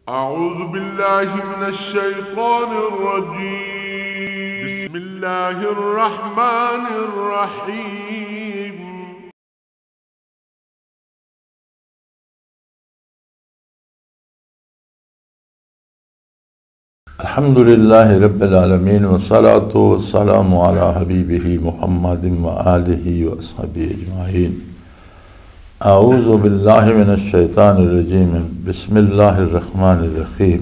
أعوذ بالله من الشيطان الرجيم. بسم الله الرحمن الرحيم. الحمد لله رب العالمين والصلاة والسلام على حبيبه محمد وآله وأصحابه أجمعين. أعوذ بالله من الشيطان الرجيم. بسم الله الرحمن الرحيم.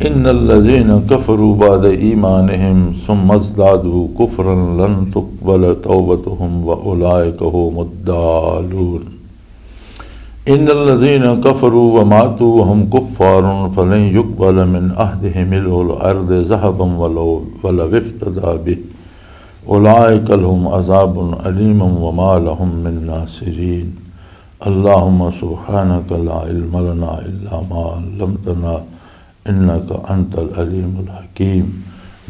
إن الذين كفروا بعد إيمانهم ثم ازدادوا كفرا لن تقبل توبتهم وأولئك هم الضالون. إن الذين كفروا وماتوا وهم كفار فلن يقبل من أحدهم ملء الأرض ذهبا ولو افتدى به أولئك لهم عذاب أليم وما لهم من ناصرين. اللهم سبحانك لا علم لنا إلا ما علمتنا إنك أنت العليم الحكيم.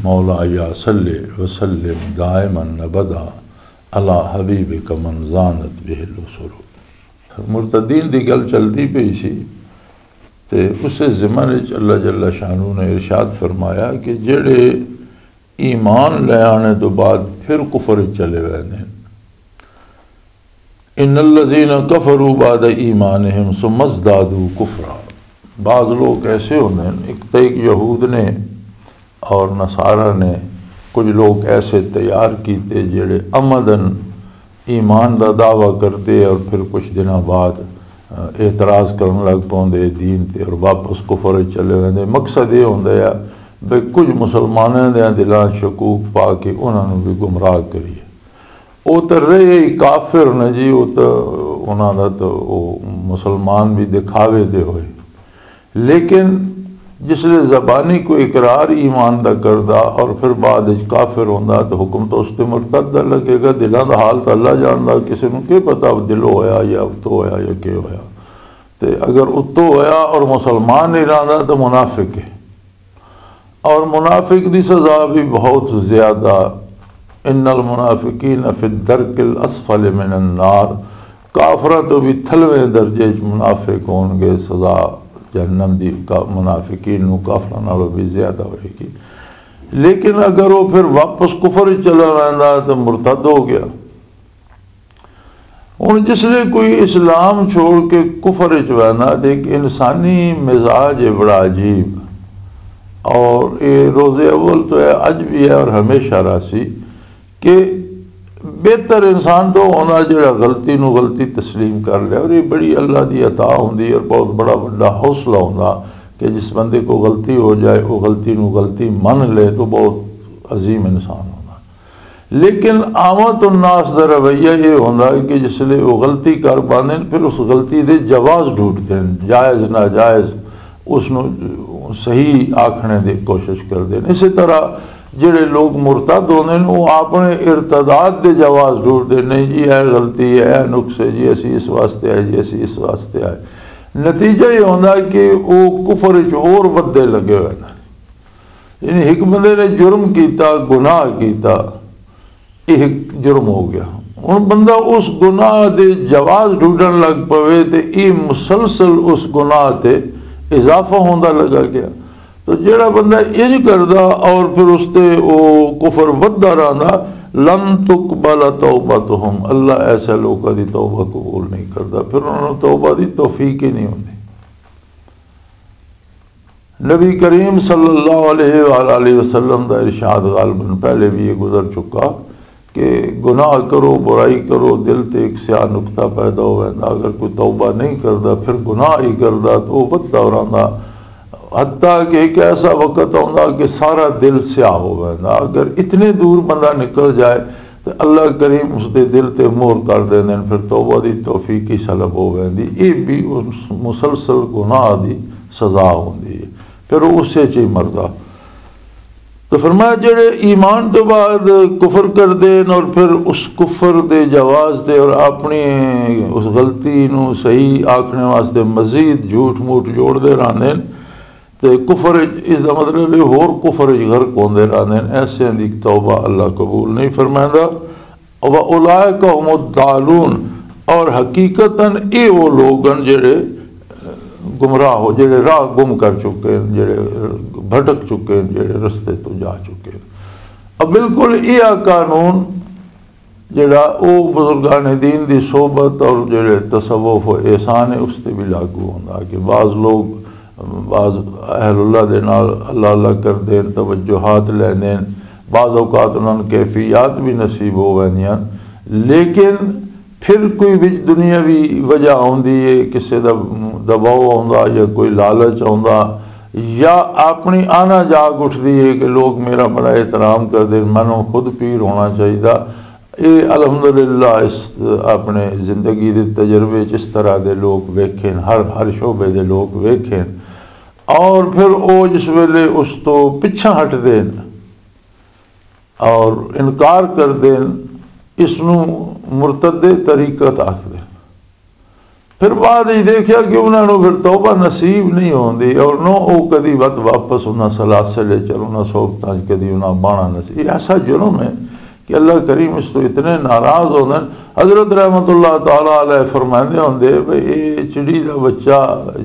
مولاي صل وسلم دائما أبدا على حبيبك من زانت به الأسر. मुर्तदीन दी गल चलती पई सी ते उसे ज़िमन विच अल्लाह जल्ला शानू ने इरशाद फरमाया कि जेड़े ईमान ले आने तो बाद फिर कुफर चले वेंदे ने। इन्नल्लज़ीना कफरू बाद ईमानिहिम सुम्मा ज़दादू कुफरा। बाज़ लोग ऐसे होंदे ने, एक तो एक यहूद ने और नसारा ने कुछ लोग ऐसे तैयार कीते जेड़े अमदन ईमान का दावा करते और फिर कुछ दिनों बाद एतराज़ करन लग पाते दीन ते और वापस कुफर चले वेंदे। मकसद ये होंदा है भाई कुछ मुसलमानों के दिलों शकूक पा के उन्होंने भी गुमराह करिए। वो तो रहे ही काफिर ने जी, वो तो उन्होंने तो वो मुसलमान भी दिखावे दे होए, लेकिन जिसले ज़बानी को इकरार ईमान का करदा और फिर बाद काफिर होंदा तो हुक्म तो उसते मुर्तद दा लगेगा। दिलों का हाल तो अल्लाह जानदा, किसी को क्या पता दिलों होया या उत्तो होया या क्या होया। तो अगर उत्तो होया और मुसलमान नहीं रहा तो मुनाफिक है, और मुनाफिक की सज़ा भी बहुत ज़्यादा। इन्नल मुनाफिकीन फिद दरकिल अस्फल मिनन नार। काफरा तो भी थलवें दर्जे मुनाफिक होंगे, सज़ा जहन्नम दी का मुनाफिकीन काफरा नालों भी ज़्यादा होएगी। लेकिन अगर वो फिर वापस कुफर चला रहा तो मुर्तद हो गया। और जिसले कोई इस्लाम छोड़ के कुफर चना तो एक इंसानी मिजाज है बड़ा अजीब। और ये रोज़े अव्वल तो है, अज भी है और हमेशा रासी कि बेहतर इंसान तो होना जो गलती नू गलती तस्लीम कर लिया। और ये बड़ी अल्लाह की अता होंदी और बहुत बड़ा बड़ा हौसला होंदा कि जिस बंदे को गलती हो जाए वो गलती नू गलती मन ले तो बहुत अजीम इंसान होंदा। लेकिन आमत उन्नास दा रवैया ये होंदा कि जिसले वो गलती कर पाते फिर उस गलती के जवाज़ ढूंढते हैं, जायज़ नाजायज़ उसनू सही आखने की कोशिश करते हैं। इसी तरह जेड़े लोग मुर्तद होंदे ने वो अपने इर्तदाद के जवाज़ ढूंढते नहीं जी यह गलती है, यह नुक्स है जी, असी इस वास्ते आए जी, असी इस वास्ते आए। नतीजा ये होंदा कि वो कुफर होर वधदे लगे हुए हैं। यानी एक बंदे ने जुर्म किया, गुनाह किया, यह जुर्म हो गया। हुण बंदा उस गुनाह के जवाज़ ढूंढन लग पवे तो ये मुसलसल उस गुनाह से इजाफा होंदा लगा गया। तो जेड़ा बंदा इंज करदा और फिर उसते वो कुफर वधदा रहा, लन तुकबल तौबतुहुम। अल्लाह ऐसे लोगों की तौबा कबूल नहीं करता, फिर उन्होंने तौबा की तौफीक ही नहीं होती। नबी करीम सल्लल्लाहु अलैहि वसल्लम का इरशाद गालबन पहले भी ये गुजर चुका कि गुनाह करो, बुराई करो, दिल ते एक स्याह नुकता पैदा हो जाता। अगर कोई तौबा नहीं करता फिर गुनाह ही करता तो वो वधदा रहा, हत्ता कि एक ऐसा वक़्त आता कि सारा दिल स्याह हो जाता। अगर इतने दूर बंदा निकल जाए तो अल्लाह करीम उसके दिल ते मोहर कर देंगे, फिर तौबा की तौफीक ही सलब हो जाती। ये भी उस मुसलसल गुनाह की सज़ा होती है, फिर उस ही मरदा। तो फरमाया जेड़े ईमान तो बाद कुफर कर देन और फिर उस कुफर के जवाज़ से और अपनी उस गलती नू सही आखने वास्ते मजीद झूठ मूठ जोड़ते रहते हैं तो कुफर इसका मतलब होर कुफर गर्क होंदे रहते हैं। ऐसे की तौबा अल्लाह कबूल नहीं फरमांदा। व उलाइका हुमुद्दालून। और हकीकतन ये वो लोग जेड़े गुमराह हो, जेड़े राह गुम कर चुके हैं, जेड़े भटक चुके हैं, जेड़े रस्ते तो जा चुके हैं। अब बिल्कुल यह कानून जेड़ा वो बुजुर्गान दीन की सोबत और जेड़े तसव्वुफ और एहसान है उस पर भी लागू होंदा कि बाज़ लोग बाज़ अहलुल्लाह दे नाल अल्लाह अल्लाह कर देन, तवज्जुहात लै देन, बाज़ औकात उन्होंने कैफियात भी नसीब हो वैंदियां, लेकिन फिर कोई विच दुनियावी वजह आउंदी है, किसी दा दबाव आउंदा या कोई लालच आउंदा या अपनी आना जाग उठती है कि लोग मेरा बड़ा एहतराम कर देन, मैनू खुद पीर होना चाहिए। ये अल्हम्दुलिल्लाह इस अपने जिंदगी के तजर्बे इस तरह के लोग वेखें, हर शोबे के लोग वेखें, और फिर वो जिस वेले उस तो पिछा हट देन और इनकार कर देन, इसनू मुर्तदे तरीकत आख देन। फिर बाद ही देखा कि उन्होंने फिर तौबा नसीब नहीं होती और नो वो कभी वत वापस उन्हें सलासले चलो ना सोबता कभी उन्हें बाणा नसीब। ऐसा जुर्म है कि अल्लाह करीम इस तो इतने नाराज़ होते हैं। हज़रत रहमतुल्लाह ताला अलैह फरमाते होंगे भाई ये चिड़ी का बच्चा,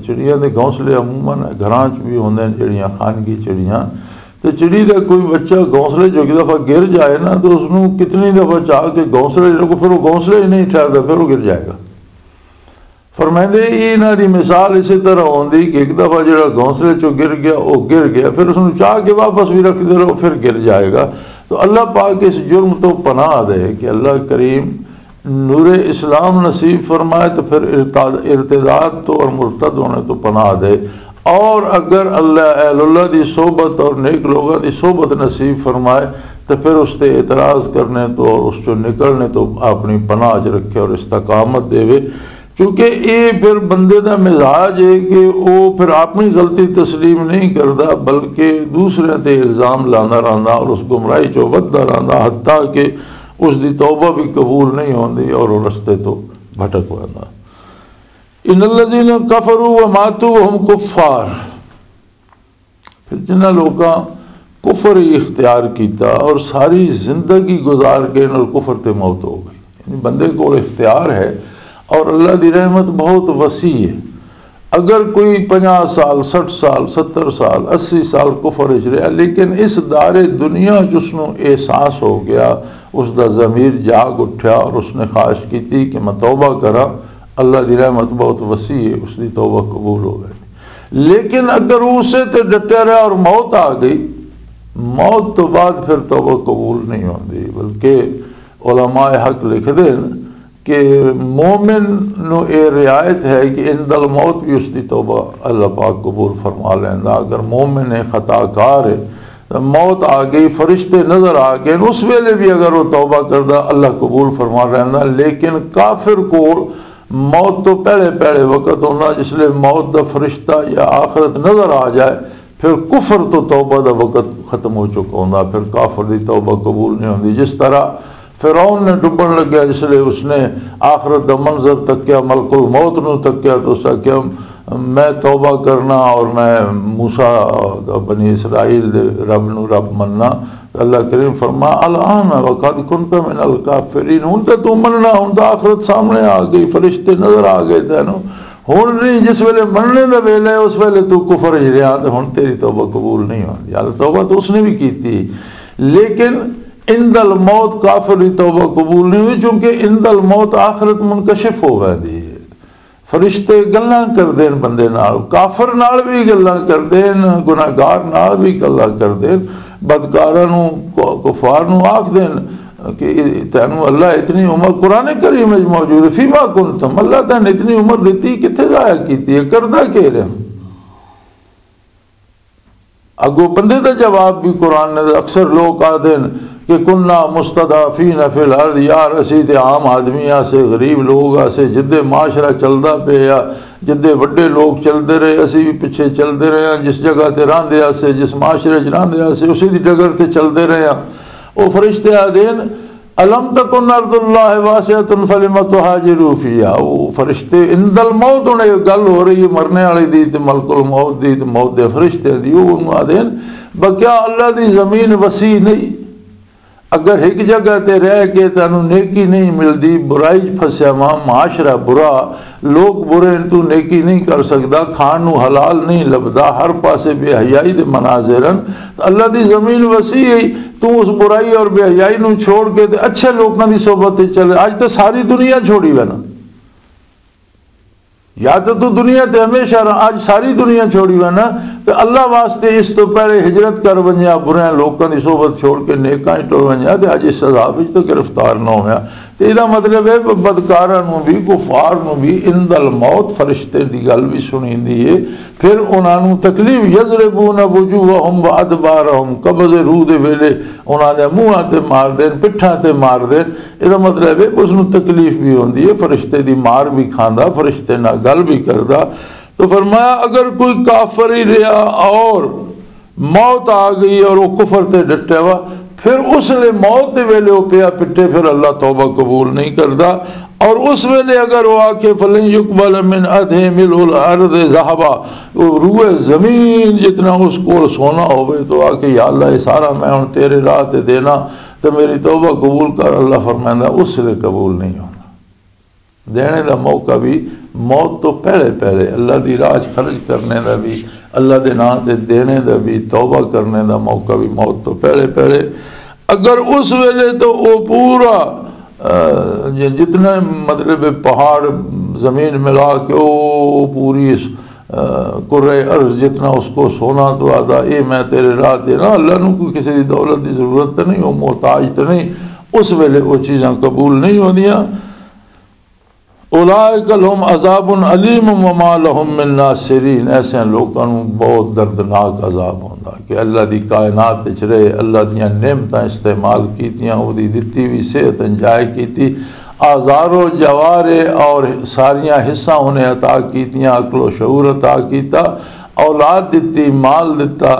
चिड़ियाँ के घोंसले अमूमन घरां भी होंगे जड़ियाँ खानगी चिड़ियाँ, तो चिड़ी का कोई बच्चा घोंसले जो एक दफ़ा गिर जाए ना तो उसनों कितनी दफ़ा चाह के घोंसले फिर वो घोंसले ही नहीं ठहरता, फिर वो गिर जाएगा। फरमाते इन्हों की मिसाल इसी तरह होंगी कि एक दफ़ा जो घोंसले चो गिर गया वो गिर गया, फिर उसमें चाह के वापस भी रखते रहो फिर गिर जाएगा। तो अल्लाह पाक इस जुर्म तो पनाह दे कि अल्लाह करीम नूर इस्लाम नसीब फरमाए, तो फिर इर्तिदाद तो और मुर्तद होने तो पनाह दे। और अगर अल्लाह की सोबत और नेक लोगों की सोबत नसीब फरमाए तो फिर उस पर एतराज़ करने तो और उस चो निकलने तो अपनी पनाह च रखे और इस्तकामत देवे। क्योंकि ये फिर बंदे का मिजाज है कि वो फिर अपनी गलती तस्लीम नहीं करता बल्कि दूसरे ते इल्ज़ाम लाना रहता और उस गुमराही चो वधदा रहता, हत्ता कि उसकी तौबा भी कबूल नहीं होती और वो रस्ते तो भटक पाता। इन्नल्लज़ीना कफ़रू व मातू व हुम कुफ़्फ़ार, फिर जिन्हें लोगों कुफर ही इख्तियार किया और सारी जिंदगी गुजार के नाल कुफर ते मौत हो गई। बंदे को इख्तियार है और अल्लाह की रहमत बहुत वसी है। अगर कोई 50 साल 60 साल 70 साल 80 साल कुफर च रहा, लेकिन इस दारे दुनिया उसनों एहसास हो गया, उसका ज़मीर जाग उठा और उसने ख्वाहिश की कि मैं तौबा करा, अल्लाह की रहमत बहुत वसी है, उसकी तौबा कबूल हो गई। लेकिन अगर उसे तो डटा रहा और मौत आ गई, मौत तो बाद फिर तौबा कबूल नहीं होती। बल्कि उलमाए हक लिख दें कि मोमिन नूं ये रियायत है कि इंदल मौत भी उसकी तौबा अल्लाह पाक कबूल फरमा लेंदा। अगर मोमिन है खताकार है तो मौत आ गई, फरिश्ते नज़र आ गए, उस वेले भी अगर वो तौबा करदा अल्लाह कबूल फरमा लेंदा। लेकिन काफिर को मौत तो पहले पहले वक़्त होना जिसले मौत का फरिश्ता या आखिरत नज़र आ जाए, फिर कुफर तो तौबा का वक़्त ख़त्म हो चुका होता, फिर काफिर की तौबा कबूल नहीं होती। जिस तरह फिरौन ने डुबन लग्या, जिसलिए उसने आखिरत का मंजर तक्या, मलकुल मौत नूं तक्या तो उसका क्या मैं तौबा करना और मैं मूसा बनी इसराइल दे रब नूं रब मनना। अल्लाह करीम फरमा अल-आन वक़द कुन्ता मिनल काफ़िरीन, हुण तो तू मनना, हुण तो आखिरत सामने आ गई, फरिश्ते नज़र आ गए तैनूं, हुण नहीं जिस वेले मनने का वेला है उस वेले तू कुफर च रहा तो हुण तेरी तौबा कबूल नहीं होती। यार तौबा तो उसने भी की थी, लेकिन इंदल मौत काफिर की तौबा कबूल नहीं हुई, क्योंकि इंदल मौत आखिरत मुनकशिफ हो गई है। फरिश्ते गल्लां कर देन बंदे नाल, काफिर नाल भी गल्लां कर देन, गुनाहगार नाल भी गल्लां कर देन, बदकारां नूं कुफार नूं आख देन कि तैनूं अल्लाह इतनी उम्र कुरान करीम में मौजूद है, फीमा कुंतुम, अल्लाह तैनूं इतनी उम्र दी कित्थे जाया कीती है, करदा के रहा। अगों बंदे का जवाब भी कुरान ने अक्सर लोग आ देन कि कुन्ना मुस्तदाफीन फिल अर्द, यार असी तो आम आदमियां से गरीब लोग से जिद्दे माशरा चलता पे, जिद्दे वड्डे लोग चलते रहे असी भी पिछे चलते रहे, जिस जगह ते रहिंदे से जिस माशरे च रहिंदे से उसी की डगर ते चलते रहे। वो फरिश्ते आदेन अलम तकुन अर्दुल्लाह वासिअतुन फलिमा तुहाजिरू फीहा, वो फरिश्ते इंदल मौत होने गल हो रही है मरने वाली दी ते मलकुल मौत दी ते मौत दे फरिश्ते दी, वो आदेन बक्या अल्लाह दी ज़मीन वसी नहीं, अगर एक जगह ते रह के तेनू नेकी नहीं मिलती, बुराई फसिया वा, माशरा बुरा, लोग बुरे, तू नेकी नहीं कर सकता, खान नू हलाल नहीं लभदा, हर पासे बेहयाई दे मनाजिरन, तो अल्लाह दी जमीन वसी है, तू उस बुराई और बेहयाई नू छोड़ के ते अच्छे लोगों की सोबत चले। अज तो सारी दुनिया छोड़ी वे ना, या तो तू दुनिया ते हमेशा आज सारी दुनिया छोड़ी वे ना, तो अल्लाह वास्ते इस तो पहले हिजरत कर वंजा, बुरे लोगों की सोबत छोड़ के नेकां टुर वंजा, तो अज इस अज़ाब तो गिरफ्तार ना होया। तो इसका मतलब है बदकारां नूं भी, कुफार नूं भी इंदल मौत फरिश्ते की गल भी सुनींदी है। फिर उन्होंने तकलीफ, यज़रिबून वजूहहुम व अदबारहुम, कब्ज़े रूह दे वेले उन्होंने मूँहां ते मार देन, पिट्ठां ते मार देन। इसका मतलब है उसनूं तकलीफ भी होंदी है, फरिश्ते की मार भी खांदा, फरिश्ते नाल गल भी करदा। तो फरमाया अगर कोई काफर ही रहा और मौत आ गई और वो कुफर ते डटे वा, फिर उसले मौत के वेले वो पिया पिटे, फिर अल्लाह तौबा कबूल नहीं करता। और उस वेले अगर वो आके फलन युकबल मिन अधमिल अर्द ज़हबा, रूए ज़मीन जितना उसको सोना होवे, तो आके या अल्लाह ये सारा मैं हुण तेरे राह ते देना, तो मेरी तौबा कबूल कर। अल्लाह फरमांदा उसले कबूल नहीं होना। देने का मौका भी मौत तो पहले पहले, अल्लाह की राह खर्च करने का भी, अल्लाह के नाम से देने का भी, तौबा करने का मौका भी मौत तो पहले पहले। अगर उस वेले तो वो पूरा जितना मतलब पहाड़ ज़मीन मिला के वो पूरी कुर्रे अर्ज़ जितना उसको सोना तो आता, ये मैं तेरे राह देना, अल्लाह नूं कोई किसी की दौलत की ज़रूरत तो नहीं, वो मोहताज तो नहीं, उस वेले वो चीज़ां कबूल नहीं होंदियां। उलाइका लहुम अज़ाबुन अलीम व मा लहुम मिन नासिरीन, ऐसे लोगों को बहुत दर्दनाक अजाब होंदा कि अल्लाह की कायनात विच रहे, अल्लाह दियां नेमतां इस्तेमाल कीतियां, उहदी दित्ती हुई सेहत इंजाय की, आज़ारो जवारे और सारियां हिस्सा उन्हें अता कीतियां, अकलो शऊर अता किया, औलाद दित्ती, माल दिता,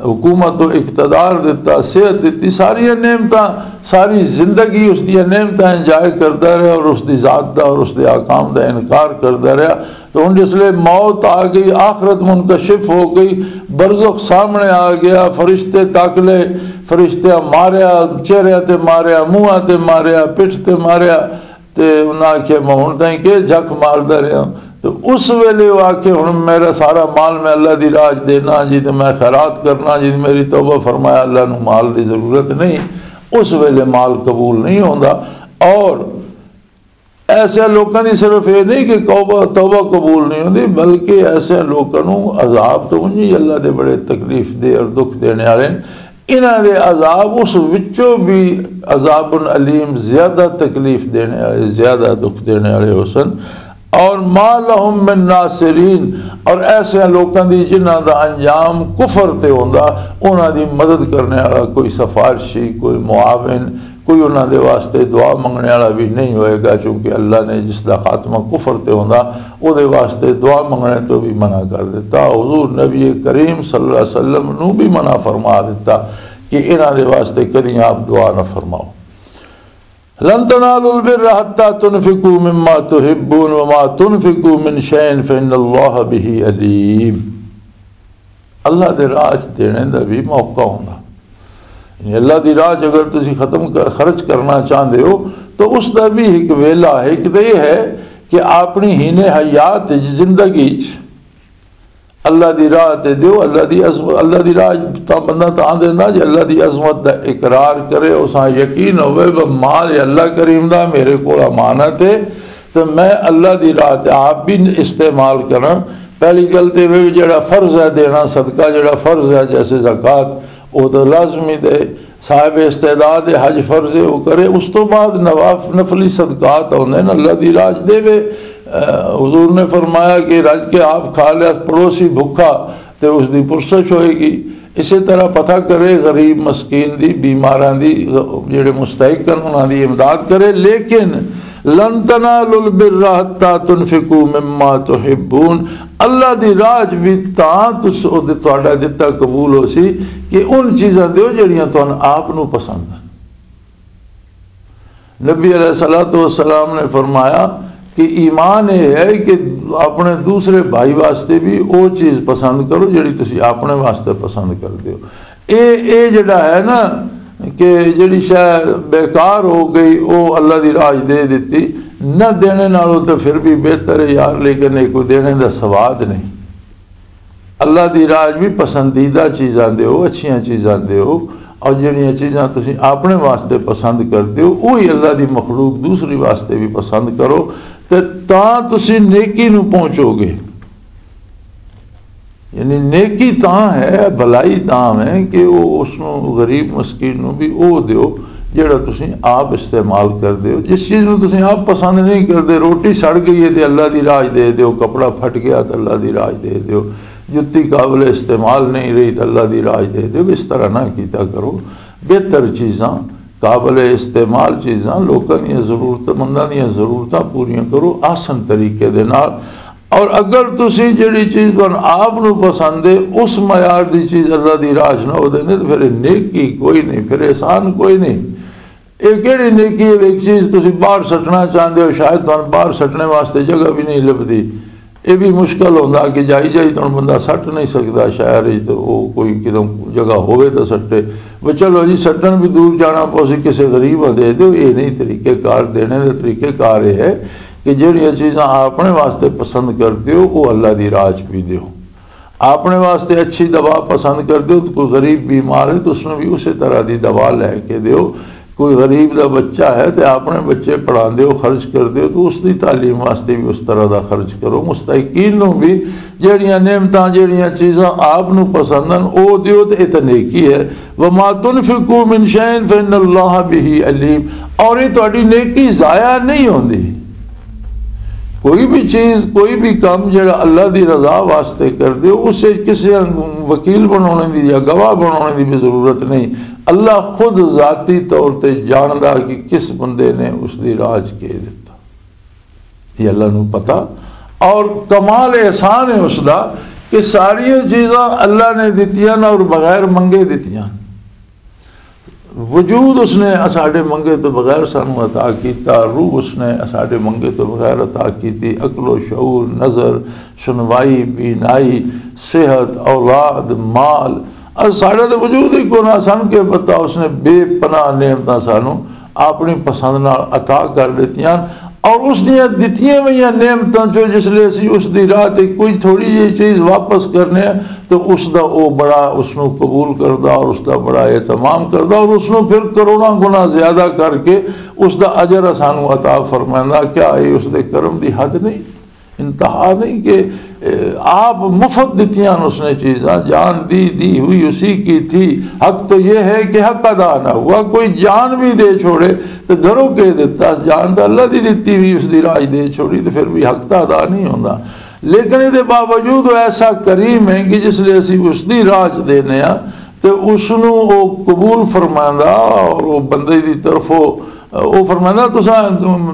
हुकूमत व इक़्तिदार दिता, सेहत दिती, सारिया नेमतां, सारी जिंदगी उसकी नेमतां इंजाय करता रहा और उसकी ज़ात का और उसके आकाम का इनकार करता रहा। तो हुण जिसले मौत आ गई, आखरत मुनकशिफ हो गई, बरज़ख सामने आ गया, फरिश्ते तकले, फरिश्ते मारिया, चेहरे ते मारिया, मुँह ते मारिया, पिठ ते मारिया, तो उन्हें आख्या मैं हुण ताईं के झक मारदा रहा। तो उस वेले वो आके हुण मेरा सारा माल मैं अल्लाह की राह देना जी, तो मैं खैरात करना जी, मेरी तौबा फरमाया, अल्लाह नूं माल की ज़रूरत नहीं, उस वेले माल कबूल नहीं होता। और ऐसे लोगों की सिर्फ ये नहीं कि तौबा कबूल नहीं होती, बल्कि ऐसे लोगों को अजाब तो उन्हीं अल्लाह के बड़े तकलीफ दे और दुख देने वाले, इन्हां दे अजाब उस विचों भी अजाबुन अलीम, ज़्यादा तकलीफ देने वाले, ज़्यादा दुख देने वाले हुसन। और मा लहुम मिन नासिरीन, और ऐसे लोगों की जिन्हां दा अंजाम कुफर ते होंदा, उन्हां दी मदद करने वाला कोई सिफारशी, कोई मुआविन, कोई उन्होंने वास्ते दुआ मंगने वाला भी नहीं होएगा, क्योंकि अल्लाह ने जिसका खात्मा कुफर ते होंदा उहदे वास्ते दुआ मंगने तो भी मना कर दिता। हुजूर नबी करीम सल्लल्लाहु अलैहि वसल्लम नू भी मना फरमा दिता कि इन्हां दे वास्ते कदी आप दुआ न फरमाओ। लन तनालुल बिर्रा हत्ता तुनफिकू मिम्मा तुहिब्बून व मा तुनफिकू मिन शैइन फइन्नल्लाह बिही अलीम। अल्लाह दे राह देने का भी मौका होंदा, अल्लाह की राह अगर तुम खर्च करना चाहते हो तो उसका भी एक वेला है। एक तो यह है कि अपनी हीने हयात जिंदगी अल्लाह की राह ते दो, अल्लाह की राह बंदा तां देंदा जे अल्लाह की अजमत का इकरार करे, उस यकीन हो माल अल्लाह करीम दा मेरे को अमानत है, तो मैं अल्लाह की राह ते आप भी इस्तेमाल करा। पहली गल तो वे जो फर्ज है देना सदका, जो फर्ज है जैसे ज़कात वो तो लाजमी दे, साहिब इस्तेदाद हज फर्ज है वो करे, उस तो बाद नफली सदकात आते हैं अल्लाह की राज देवे। हुजूर ने फरमाया कि रज के आप खा लिया, पड़ोसी भुखा तो उसकी पुरसश होएगी। इसी तरह पता करे गरीब मस्कीन की, बीमारां की, जेड़े मुस्तहिक उन्होंने इमदाद करे। लेकिन लन तनालुल बिर्रा हत्ता तुनफिकू मिम्मा तुहिब्बून, अल्लाह की राह भी तुहाडा दिता कबूल हो सी कि उन चीज़ां दो जिहड़ियां तुहानूं आप नूं पसंद। नबी अलैहिस्सलातु वस्सलाम ने फरमाया कि ईमान यह है कि अपने दूसरे भाई वास्ते भी वो चीज़ पसंद करो जिहड़ी तुसीं अपने वास्ते पसंद करते हो। ये जिहड़ा है ना कि जिहड़ी शै बेकार हो गई वो अल्लाह दी राज दे दित्ती, न देने नालों तो फिर भी बेहतर है यार, लेकिन एक देने का स्वाद नहीं। अल्लाह दी राज भी पसंदीदा चीज़ां दो, अच्छियां चीज़ां दो, और जिहड़ियां चीज़ां तुसीं अपने वास्ते पसंद करते हो वही अल्लाह दी मखलूक दूसरी वास्ते भी पसंद करो, तो तां तुसीं नेकी नूं पहुँचोगे। यानी नेकी तां है, भलाई तां है कि वो उसनूं गरीब मस्कीन नूं भी वो दो जिहड़ा तुसीं आप इस्तेमाल करदे हो। जिस चीज़ नूं तुसीं आप पसंद नहीं करते, रोटी सड़ गई है तो अल्लाह दी राज दे दो, कपड़ा फट गया तो अल्लाह दी राज दे दो, जुत्ती काबिल इस्तेमाल नहीं रही तो अल्लाह दी राज दे दो। इस तरह ना कीता करो। बेहतर चीज़ां, काबिल इस्तेमाल चीज़ां, लोकां दीयां ज़रूरतमंदां दीयां ज़रूरतां पूरियां करो आसान तरीके दे नाल। और अगर तुसी जिहड़ी चीज़ तुहानूं आप नूं पसंद है उस मयार दी चीज़ अल्लाह दी राह ना हो देंदे तो फिर नेकी कोई नहीं, फिर एहसान कोई नहीं। ये किहड़ी नेकी है? एक चीज़ तुसी बाहर सट्टना चाहते हो, शायद तुहानूं बाहर सट्टने वास्ते जगह भी नहीं लभदी, ये भी मुश्किल होंदा कि जाई तो बंदा सट्ट नहीं सकता शहर, तो वो कोई कितों जगह होवे तो सट्टे, वो चलो जी सट्टन भी दूर जाना पौसी किसी गरीब दे दो। ये नहीं तरीक़ेकार, देने का तरीक़ेकार ये है कि जिहड़ियां चीज़ां अपने वास्ते पसंद करते हो वो अल्लाह दी राज भी दो। अपने वास्ते अच्छी दवा पसंद करते हो तो कोई गरीब बीमार है तो उसमें भी उसी तरह की दवा लैके दो। कोई गरीब का बच्चा है तो अपने बच्चे पढ़ाते हो, खर्च करते हो तो उसकी तालीम वास्ते भी उस तरह का खर्च करो। मुस्तहिकीन नूं भी जिहड़ियां नेमतां, जिहड़ियां चीज़ां आप नूं पसंद हैं वो दिओ तो ये नेकी है। वमा तुनफिकू मिन शैइन फइन्नल्लाह बिही अलीम। और ये तुहाडी नेकी ज़ाया नहीं होंदी। कोई भी चीज़, कोई भी काम जो अल्लाह की रजा वास्ते कर दो उसे किसी वकील बनाने की या गवाह बनाने की भी जरूरत नहीं। अल्लाह खुद जाती तौर पर जानता कि किस बंदे ने उसकी राज के दिता, ये अल्लाह नूं पता। और कमाल एहसान है उसका कि सारिया चीज़ां अल्लाह ने दित्तियां और बगैर मंगे दित्तियां। वजूद उसने साढ़े मंगे तो बगैर सानू अता किया, रूह उसने साढ़े मंगे तो बगैर अता की, अकलो शऊर, नज़र, सुनवाई, बीनाई, सेहत, औलाद, माल, और साढ़े तो वजूद ही को ना सन के पता उसने बेपनाह नेमतां सानू अपनी पसंद नाल अता कर दित्तियां। और उसने दित्तियां हुई नेमतां चो जिसले असीं उसकी राह ते कोई थोड़ी जी चीज़ वापस करने तो उसका वो बड़ा उसनों कबूल करदा और उसका बड़ा एहतमाम करदा और उसनों फिर करोड़ों गुना ज़्यादा करके उसका अजर सानू अता फरमांदा। क्या ये उसके करम की हद नहीं, इंतहा नहीं कि आप मुफ्त दित्तियां उसने चीज़ां, जान दी हुई उसी की थी। हक तो ये है कि हक अदा ना हुआ। कोई जान भी दे छोड़े तो घरों के दिता, जान तो अल्लाह की दित्ती हुई उसकी राज दे छोड़ी तो फिर भी हक तो अदा नहीं होता। लेकिन ये बावजूद ऐसा करीम है कि जिसले असी उसकी राज देने तो उसनों वो कबूल फरमांदा और वो बंदे की तरफों वो फरमांदा तुसां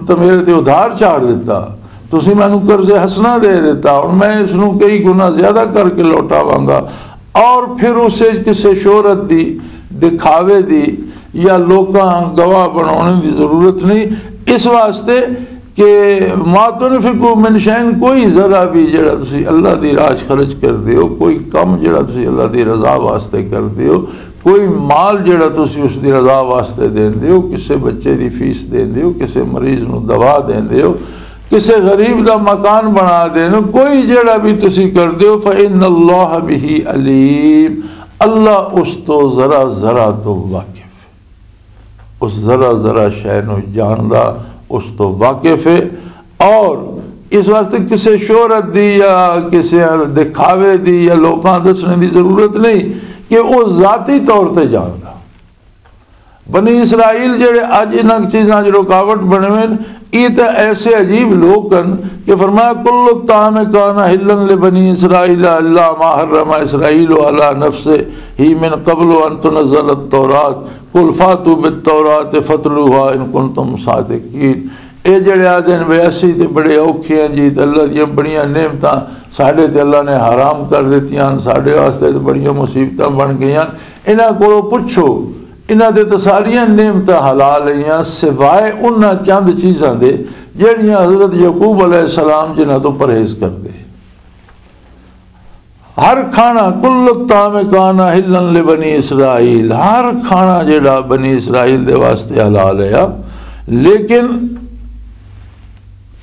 तो मेरे ते उधार चाड़ दिता, तुसीं मैनूं कर्जे हसना दे दिता और मैं इसनूं कई गुना ज़्यादा करके लौटावांगा। और फिर उसे किसी शोहरत दी, दिखावे दी या लोकां गवाह बनाने की ज़रूरत नहीं। इस वास्ते कि मातुनफिकू मिन शैइन, कोई ज़रा भी जिहड़ा तुसीं अल्लाह दी राज खर्च करदे हो, कोई कम जिहड़ा तुसीं अल्लाह दी रज़ा वास्ते करदे हो, कोई माल जिहड़ा तुसीं उसकी रज़ा वास्ते देंदे हो, किसी बच्चे की फीस देंदे हो, किसी मरीज़ नूं दवा देंदे हो, किसी गरीब का मकान बना देना, कोई जिहड़ा भी तुसीं करदे हो फ़इन्नल्लाह बिही अलीम। अल्लाह उस तो ज़रा ज़रा तो वाकिफ़, उस ज़रा ज़रा शै नूं जानदा, उस तो वाकिफ है। और इस वास्ते किसी शोहरत दी या किसी दिखावे दी या लोकां दसने की जरूरत नहीं कि वो जाती तौर पर जानता। बनी इसराइल जेड़े अज इन्हां चीज़ां च रुकावट बने हुए ये तो ऐसे अजीब लोग हैं कि फरमाया कुल्लु ताम काना हिल्लन ले बनी इसराइल अल्लाह मा हर्रमा इसराइल अला नफ्से ही मिन क़ब्ल अन तुनज़्ज़ल अत-तौरात कुल फातू बित-तौरात फतलूहा इन कुंतुम सादिकीन। ये जेड़े आदे ने वैसी तो बड़े औखे हैं जी, तो अल्लाह दी बड़ियां नेमतां साढ़े ते अल्लाह ने हराम कर दित्तियां, साढ़े वास्ते तो बड़ियां मुसीबतां बन गईयां। इन्हां कोलों पुछो, इन्हां दे तो सारियां नेमतां हलाल हैं सिवाय उन्हां चंद चीज़ां दे जिहड़ियां हज़रत यकूब अलैहिस्सलाम जिन्हां तो परहेज़ करदे। हर खाना कुल्लु ताम काना हिलन ले बनी इसराइल, हर खाना जेड़ा बनी इसराइल दे वास्ते हलाल है। लेकिन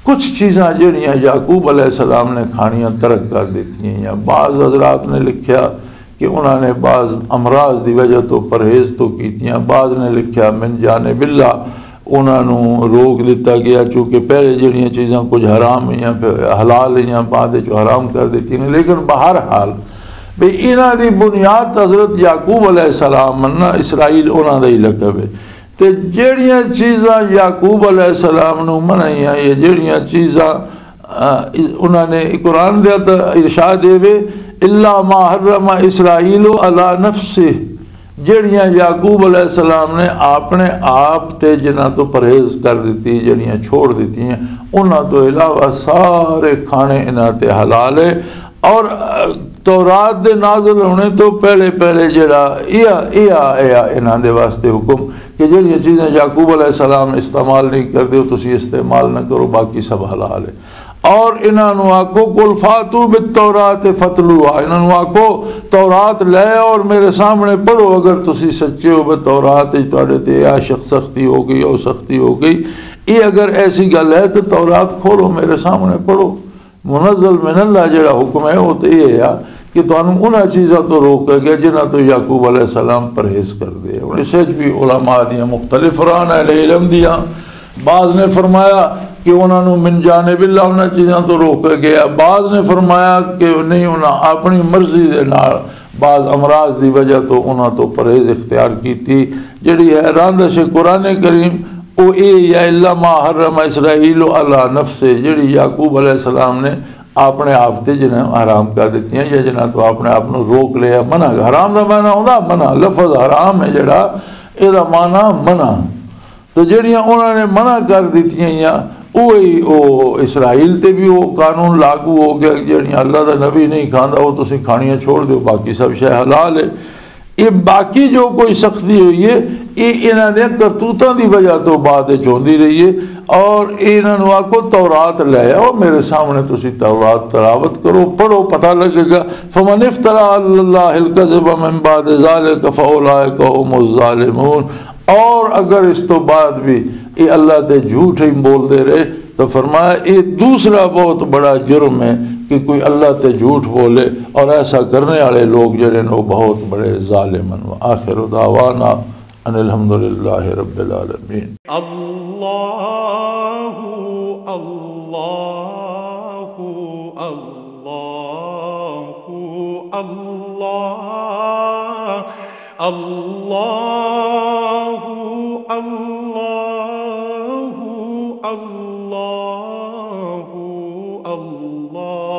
कुछ चीज़ां जड़ियाँ याकूब अलैहिस्सलाम ने खानियाँ तरक कर दी हैं। या बाज़ हज़रात ने लिखा कि उन्होंने बाज़ अमराज की वजह तो परहेज़ तो कीतियां, बाज़ ने लिखा मिन जाने बिल्ला उन्होंने रोक दिता गया, चूँकि पहले जड़ियाँ चीज़ां कुछ हराम या हलाल या बाद हराम कर दी। लेकिन बहर हाल भी इन्हां दी बुनियाद हज़रत याकूब अलैहिस्सलाम मन्ना इसराइल उन्हां दा ही लकब है। तो जड़ियाँ चीज़ां याकूब अलैहिस्सलाम नूं मनाइयां या जड़ियाँ चीज़ां उन्होंने कुरान दिया तो इरशाद देवे इल्ला मा हर्रमा इसराइल अला नफ्से, जड़ियाँ याकूब अलैहिस्सलाम ने अपने आप ते जिन्हां तो परहेज़ कर दी, जड़ियाँ छोड़ दी हैं, उन्हां तो इलावा सारे खाने इन्हां ते हलाल है। और तौरात दे नाज़िल होने तो पहले पहले जड़ा इन्हां दे वास्ते हुक्म कि जड़ियाँ चीज़ें याकूब अलैहिस्सलाम इस्तेमाल नहीं करते हो तुसी इस्तेमाल न करो, बाकी सब हलाल है। और इन्हों आखो कुल फातू बित तौरात फतलुआ, इन्हों आखो तौरात ले और मेरे सामने पढ़ो, अगर तुसी सच्चे हो बे तौरात ते या सख्ती हो गई और सख्ती हो गई, ये अगर ऐसी गल है तो तौरात खोलो मेरे सामने पढ़ो। मुनज़्ज़ल मिनल्लाह जेड़ा हुक्म है वो तो ये है कि तुहानू उन्हां चीज़ों तो रोक गया जिन्हां तो याकूब अलैहिस्सलाम परहेज़ कर दे। और इस भी उलमा दियां मुख्तलिफ रान अहले इल्म दियां, बाज़ ने फरमाया कि उन्होंने मिन जानिबिल्लाह उन्हां चीज़ों तो रोक गया, बाज़ ने फरमाया कि नहीं उन्हें अपनी मर्जी के नाल बाज़ अमराज की वजह तो उन्होंने तो परहेज़ इख्तियार की थी। जिहड़ी है रंदश कुरान करीम वो या इल्ला मा हर्रमा इसराइल अला नफ्से, जिहड़ी याकूब अलैहिस्सलाम ने अपने आप से जिन्हें हराम कर दी या जिन्हें तो अपने आप को रोक लिया। मना हराम का माना होता मना, लफज हराम है जड़ा यदा माना मना, तो जड़ियाँ उन्होंने मना कर दित्तियां वही वो इसराइल ते भी वो कानून लागू हो गया। जड़ियाँ अल्लाह का नबी नहीं खाता वो तुम खानियाँ छोड़ दो, बाकी सब शे हलाल है। ये बाकी जो कोई सख्ती हुई है ये इन्हों ने करतूतों की वजह तो बाद होंदी रही है। और इन्होंने आखो तौरात ले आओ मेरे सामने, तुसी तौरात तलावत करो, पढ़ो, पता लगेगा। फमन इफ्तरा अल्लाहिल कज़िब मिन बाद ज़ालिका फ़उलाइका हुमुज़ ज़ालिमून, और अगर इस तो बाद भी ये अल्लाह ते झूठ ही बोलते रहे तो फरमाया ये दूसरा बहुत बड़ा जुर्म है कि कोई अल्लाह ते झूठ बोले, और ऐसा करने वाले लोग जड़े वो बहुत बड़े ज़ालिमन। आखिर दावाना अनिल हम्दुलिल्लाहि रब्बिल आलमीन। अल्लाहु अल्लाहु अल्लाहु अल्लाह अल्लाहु अल्लाहु अल्लाहु अल्लाह